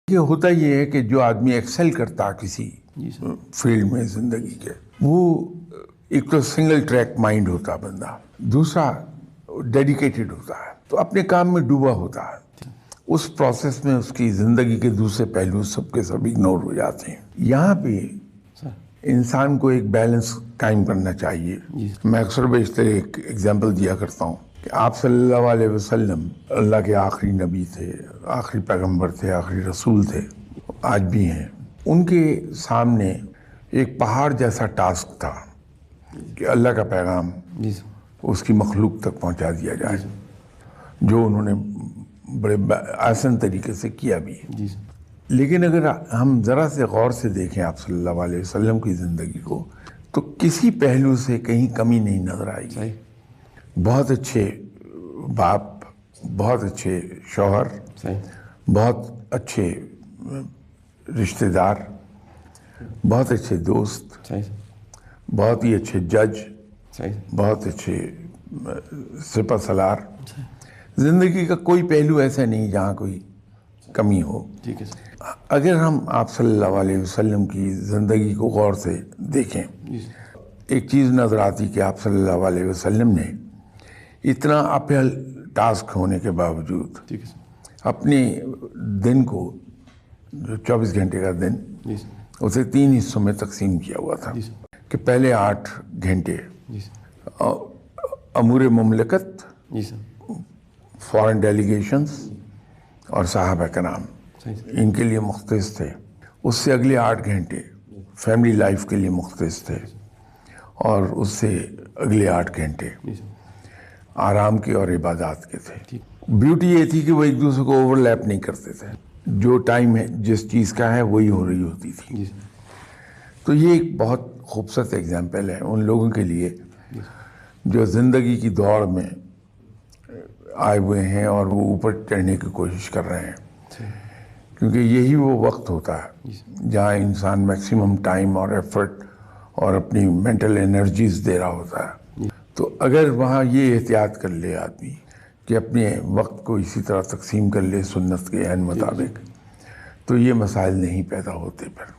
یہ ہوتا یہ ہے کہ جو آدمی ایکسل کرتا کسی فیلڈ میں زندگی کے، وہ ایک تو سنگل ٹریک مائنڈ ہوتا بندہ، دوسرا ڈیڈیکیٹڈ ہوتا ہے، تو اپنے کام میں ڈوبا ہوتا ہے۔ اس پروسیس میں اس کی زندگی کے دوسرے پہلو سب کے سب اگنور ہو جاتے ہیں۔ یہاں پہ انسان کو ایک بیلنس قائم کرنا چاہیے۔ میں اکثر بیشتر ایک ایگزامپل دیا کرتا ہوں کہ آپ صلی اللہ علیہ وسلم اللہ کے آخری نبی تھے، آخری پیغمبر تھے، آخری رسول تھے، آج بھی ہیں۔ ان کے سامنے ایک پہاڑ جیسا ٹاسک تھا کہ اللہ کا پیغام اس کی مخلوق تک پہنچا دیا جائے، جو انہوں نے بڑے آسان طریقے سے کیا بھی ہے۔ لیکن اگر ہم ذرا سے غور سے دیکھیں آپ صلی اللہ علیہ وسلم کی زندگی کو، تو کسی پہلو سے کہیں کمی نہیں نظر آئے گی۔ بہت اچھے باپ، بہت اچھے شوہر، بہت اچھے رشتہ دار، بہت اچھے دوست، بہت ہی اچھے جج، بہت اچھے سپہ سالار۔ زندگی کا کوئی پہلو ایسا نہیں جہاں کوئی کمی ہو۔ اگر ہم آپ صلی اللہ علیہ وسلم کی زندگی کو غور سے دیکھیں، ایک چیز نظر آتی کہ آپ صلی اللہ علیہ وسلم نے اتنا اپہل ٹاسک ہونے کے باوجود اپنے دن کو، جو 24 گھنٹے کا دن، اسے 3 حصوں میں تقسیم کیا ہوا تھا کہ پہلے 8 گھنٹے امور مملکت، فارن ڈیلیگیشنز اور صحابہ کرام، ان کے لیے مختص تھے۔ اس سے اگلے 8 گھنٹے فیملی لائف کے لیے مختص تھے، اور اس سے اگلے 8 گھنٹے آرام کے اور عبادات کے تھے۔ بیوٹی یہ تھی کہ وہ ایک دوسرے کو اوور لیپ نہیں کرتے تھے، جو ٹائم ہے جس چیز کا ہے وہی ہو رہی ہوتی تھی۔ تو یہ ایک بہت خوبصورت ایگزامپل ہے ان لوگوں کے لیے جو زندگی کی دوڑ میں آئے ہوئے ہیں اور وہ اوپر چڑھنے کی کوشش کر رہے ہیں، کیونکہ یہی وہ وقت ہوتا ہے جہاں انسان میکسیمم ٹائم اور ایفرٹ اور اپنی مینٹل انرجیز دے رہا ہوتا ہے۔ تو اگر وہاں یہ احتیاط کر لے آدمی کہ اپنے وقت کو اسی طرح تقسیم کر لے سنت کے عین مطابق، تو یہ مسائل نہیں پیدا ہوتے پھر۔